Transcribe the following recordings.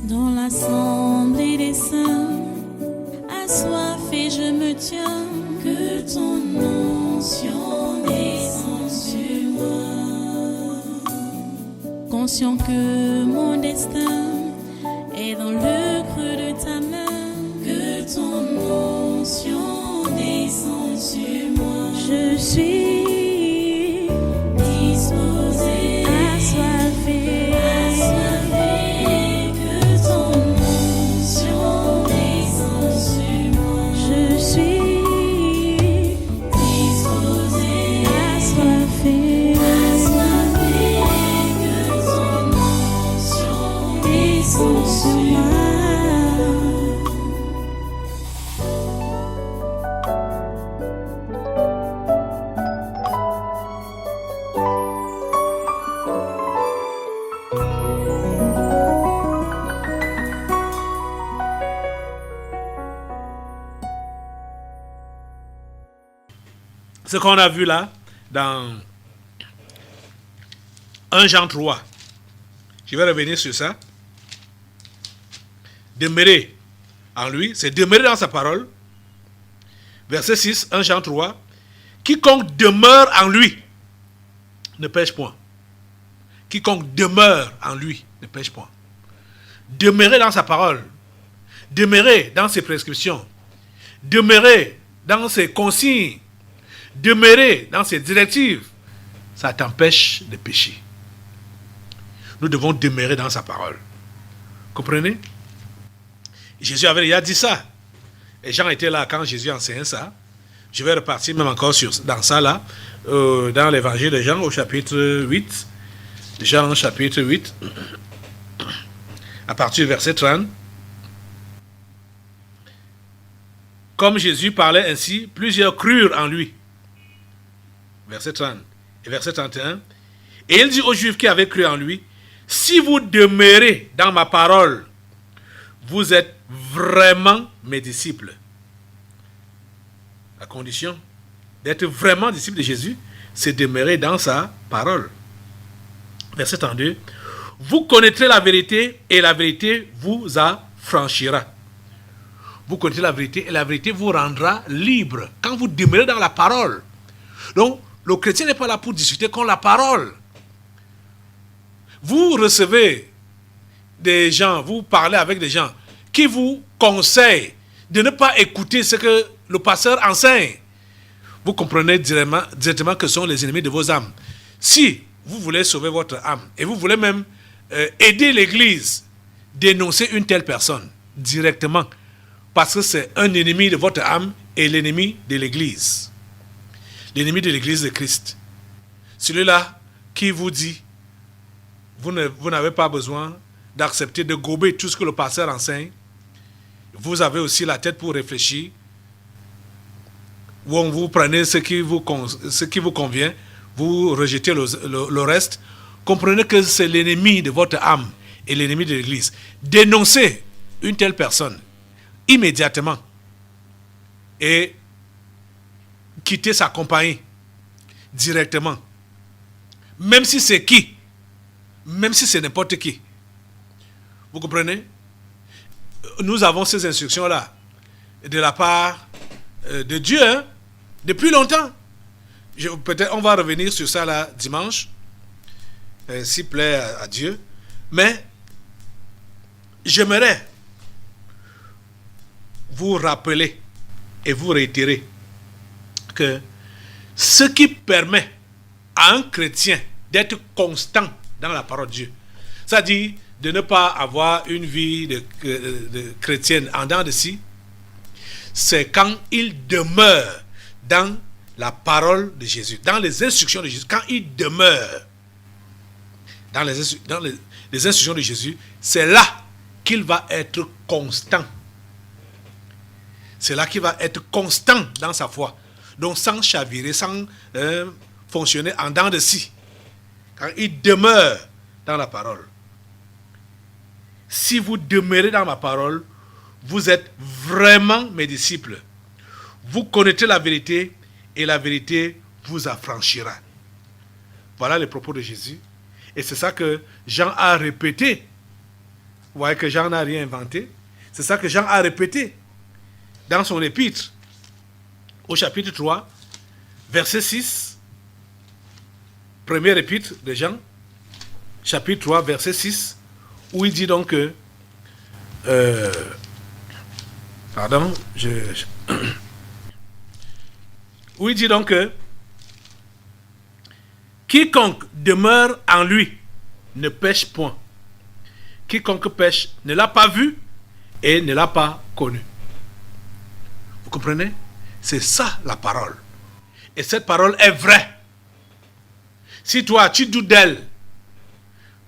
Dans l'assemblée des saints, assoiffé je me tiens, que ton onction descende sur moi. Conscient que mon destin est dans le creux de ta main, que ton onction descende sur moi. Je suis disposé, assoiffé, que ton onction descende sur moi. Je suis disposé, assoiffé, que ton onction descende sur moi. Ce qu'on a vu là, dans 1 Jean 3, je vais revenir sur ça. Demeurer en lui, c'est demeurer dans sa parole. Verset 6, 1 Jean 3. Quiconque demeure en lui ne pêche point. Quiconque demeure en lui ne pêche point. Demeurer dans sa parole. Demeurer dans ses prescriptions. Demeurer dans ses consignes. Demeurer dans ses directives, ça t'empêche de pécher. Nous devons demeurer dans sa parole. Comprenez? Jésus avait déjà dit ça. Et Jean était là quand Jésus enseignait ça. Je vais repartir même encore dans ça là, dans l'évangile de Jean au chapitre 8. Jean chapitre 8, à partir du verset 30. Comme Jésus parlait ainsi, plusieurs crurent en lui. Verset 30 et verset 31. Et il dit aux Juifs qui avaient cru en lui, si vous demeurez dans ma parole, vous êtes vraiment mes disciples. La condition d'être vraiment disciple de Jésus, c'est demeurer dans sa parole. Verset 32. Vous connaîtrez la vérité et la vérité vous affranchira. Vous connaîtrez la vérité et la vérité vous rendra libre. Quand vous demeurez dans la parole. Donc, le chrétien n'est pas là pour discuter contre la parole. Vous recevez des gens, vous parlez avec des gens qui vous conseillent de ne pas écouter ce que le pasteur enseigne. Vous comprenez directement que ce sont les ennemis de vos âmes. Si vous voulez sauver votre âme et vous voulez même aider l'église, dénoncer une telle personne directement parce que c'est un ennemi de votre âme et l'ennemi de l'église. L'ennemi de l'église de Christ. Celui-là qui vous dit, vous n'avez pas besoin d'accepter, de gober tout ce que le pasteur enseigne. Vous avez aussi la tête pour réfléchir. Ou vous prenez ce qui vous convient, vous rejetez le reste. Comprenez que c'est l'ennemi de votre âme et l'ennemi de l'église. Dénoncez une telle personne immédiatement et quitter sa compagnie directement. Même si c'est qui, même si c'est n'importe qui. Vous comprenez? Nous avons ces instructions-là de la part de Dieu, hein, depuis longtemps. Peut-être on va revenir sur ça là dimanche, s'il plaît à Dieu. Mais j'aimerais vous rappeler et vous réitérer que ce qui permet à un chrétien d'être constant dans la parole de Dieu, c'est-à-dire de ne pas avoir une vie de chrétienne en dents de scie, c'est quand il demeure dans la parole de Jésus, dans les instructions de Jésus. Quand il demeure dans les instructions de Jésus, c'est là qu'il va être constant. C'est là qu'il va être constant dans sa foi. Donc sans chavirer, sans fonctionner en dents de scie. Quand il demeure dans la parole. Si vous demeurez dans ma parole, vous êtes vraiment mes disciples. Vous connaîtrez la vérité et la vérité vous affranchira. Voilà les propos de Jésus. Et c'est ça que Jean a répété Vous voyez que Jean n'a rien inventé. C'est ça que Jean a répété dans son épître, au chapitre 3, verset 6. Premier épître de Jean, chapitre 3, verset 6, où il dit donc que... où il dit donc que quiconque demeure en lui ne pêche point. Quiconque pêche ne l'a pas vu et ne l'a pas connu. Vous comprenez? C'est ça la parole. Et cette parole est vraie. Si toi tu doutes d'elle,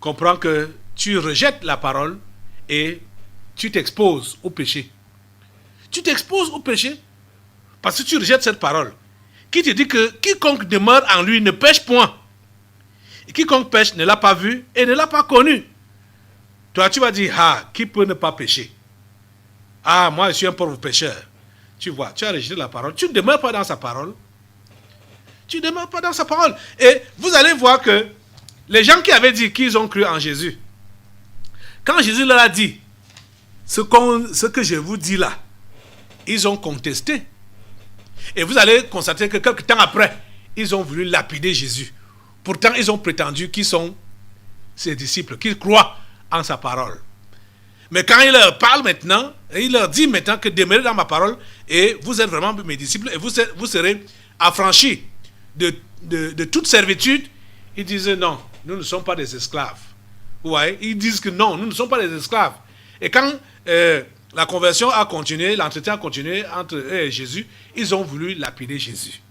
comprends que tu rejettes la parole et tu t'exposes au péché. Tu t'exposes au péché parce que tu rejettes cette parole qui te dit que quiconque demeure en lui ne pêche point. Et quiconque pêche ne l'a pas vu et ne l'a pas connu. Toi, tu vas dire, ah, qui peut ne pas pécher? Ah, moi, je suis un pauvre pécheur. Tu vois, tu as rejeté la parole. Tu ne demeures pas dans sa parole. Tu ne demeures pas dans sa parole. Et vous allez voir que les gens qui avaient dit qu'ils ont cru en Jésus, quand Jésus leur a dit, ce que je vous dis là, ils ont contesté. Et vous allez constater que quelque temps après, ils ont voulu lapider Jésus. Pourtant, ils ont prétendu qu'ils sont ses disciples, qu'ils croient en sa parole. Mais quand il leur parle maintenant, il leur dit maintenant que demeurez dans ma parole et vous êtes vraiment mes disciples et vous serez affranchis de toute servitude. Ils disent non, nous ne sommes pas des esclaves. Vous voyez? Ils disent que non, nous ne sommes pas des esclaves. Et quand la conversion a continué, l'entretien a continué entre eux et Jésus, ils ont voulu lapider Jésus.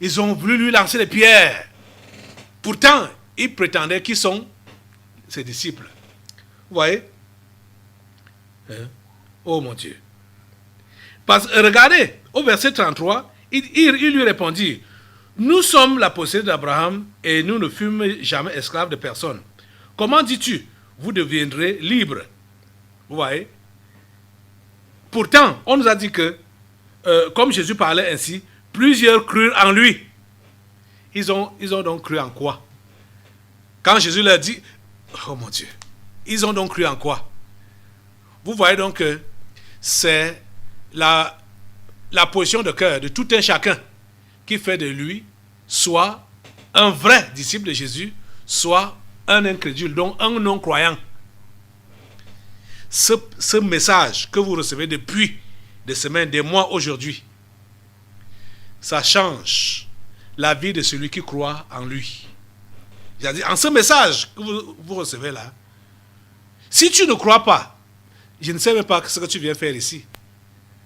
Ils ont voulu lui lancer les pierres. Pourtant, ils prétendaient qu'ils sont ses disciples. Vous voyez? Oh mon Dieu. Regardez, au verset 33, il lui répondit, nous sommes la possession d'Abraham et nous ne fûmes jamais esclaves de personne. Comment dis-tu, vous deviendrez libres? Vous voyez? Pourtant, on nous a dit que, comme Jésus parlait ainsi, plusieurs crurent en lui. Ils ont donc cru en quoi? Quand Jésus leur dit, oh mon Dieu, ils ont donc cru en quoi? Vous voyez donc que c'est la position de cœur de tout un chacun qui fait de lui soit un vrai disciple de Jésus, soit un incrédule, donc un non-croyant. Ce message que vous recevez depuis des semaines, des mois aujourd'hui, ça change la vie de celui qui croit en lui. C'est-à-dire, en ce message que vous recevez là, si tu ne crois pas, je ne sais même pas ce que tu viens faire ici.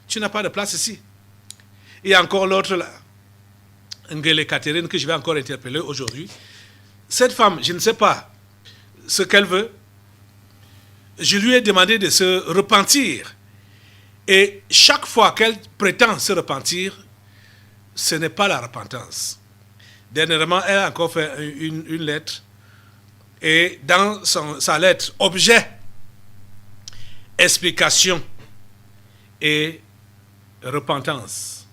Tu n'as pas de place ici. Il y a encore l'autre là, Ngele Catherine, que je vais encore interpeller aujourd'hui. Cette femme, je ne sais pas ce qu'elle veut. Je lui ai demandé de se repentir. Et chaque fois qu'elle prétend se repentir, ce n'est pas la repentance. Dernièrement, elle a encore fait une lettre. Et dans sa lettre, objet, explication et repentance.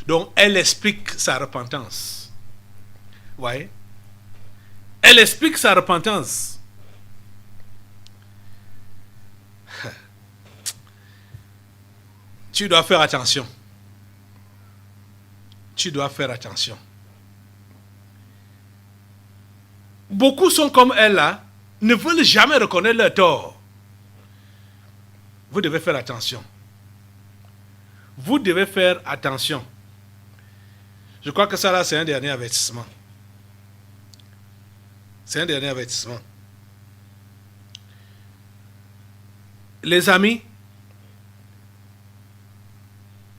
Donc, elle explique sa repentance. Vous voyez? Elle explique sa repentance. Tu dois faire attention. Tu dois faire attention. Beaucoup sont comme elle là, ne veulent jamais reconnaître leur tort. Vous devez faire attention. Vous devez faire attention. Je crois que ça là, c'est un dernier avertissement. C'est un dernier avertissement. Les amis,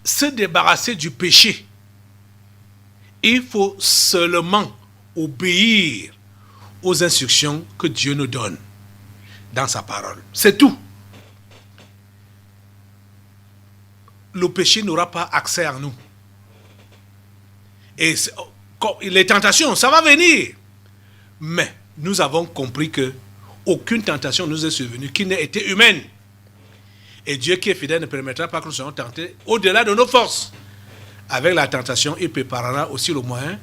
se débarrasser du péché, il faut seulement obéir aux instructions que Dieu nous donne dans sa parole. C'est tout. Le péché n'aura pas accès à nous. Et les tentations, ça va venir. Mais nous avons compris que aucune tentation nous est survenue qui n'ait été humaine. Et Dieu qui est fidèle ne permettra pas que nous soyons tentés au-delà de nos forces. Avec la tentation, il préparera aussi le moyen,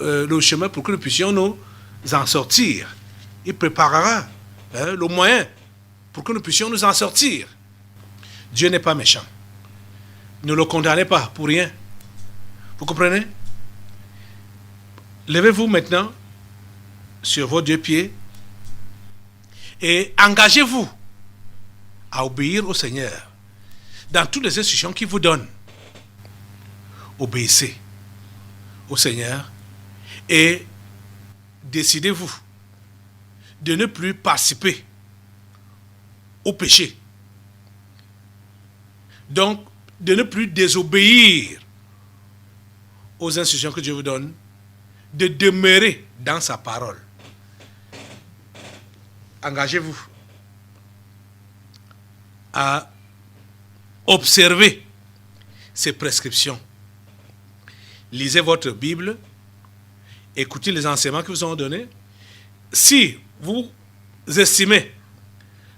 le chemin pour que nous puissions nous en sortir. Il préparera le moyen pour que nous puissions nous en sortir. Dieu n'est pas méchant. Ne le condamnez pas pour rien. Vous comprenez? Levez-vous maintenant sur vos deux pieds et engagez-vous à obéir au Seigneur dans toutes les instructions qu'il vous donne. Obéissez au Seigneur et décidez-vous de ne plus participer au péché. Donc, de ne plus désobéir aux instructions que Dieu vous donne, de demeurer dans sa parole. Engagez-vous à observer ces prescriptions. Lisez votre Bible, écoutez les enseignements que vous ont donnés. Si vous estimez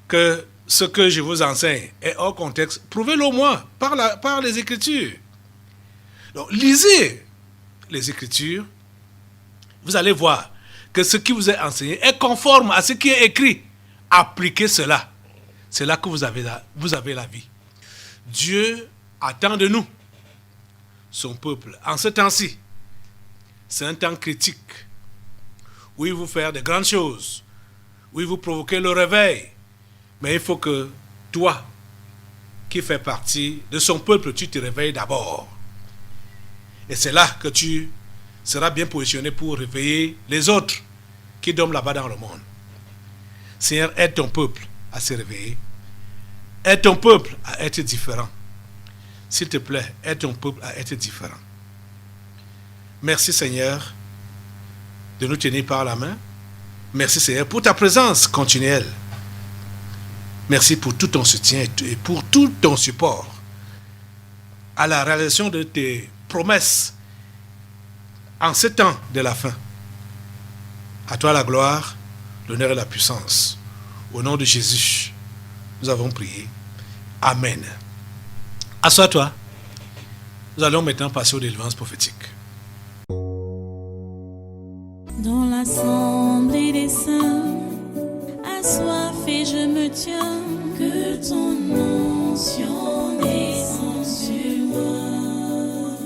que ce que je vous enseigne est hors contexte, prouvez-le au moins par les Écritures. Donc, lisez les Écritures, vous allez voir que ce qui vous est enseigné est conforme à ce qui est écrit. Appliquez cela. C'est là que vous avez la vie. Dieu attend de nous, son peuple, en ce temps-ci. C'est un temps critique où il vous faire de grandes choses, où il vous provoquer le réveil. Mais il faut que toi, qui fais partie de son peuple, tu te réveilles d'abord. Et c'est là que tu seras bien positionné pour réveiller les autres qui dorment là-bas dans le monde. Seigneur, aide ton peuple à se réveiller. Aide ton peuple à être différent. S'il te plaît, aide ton peuple à être différent. Merci Seigneur de nous tenir par la main. Merci Seigneur pour ta présence continuelle. Merci pour tout ton soutien et pour tout ton support à la réalisation de tes promesses en ce temps de la fin. À toi la gloire, l'honneur et la puissance. Au nom de Jésus, nous avons prié. Amen. Assois-toi. Nous allons maintenant passer aux délivrances prophétiques. Dans l'assemblée des saints, assoiffé je me tiens, que ton onction descende sur moi.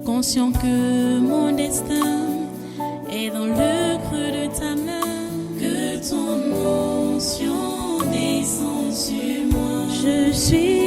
Conscient que mon destin est dans le creux de ta main, que ton onction descende sur moi. Je suis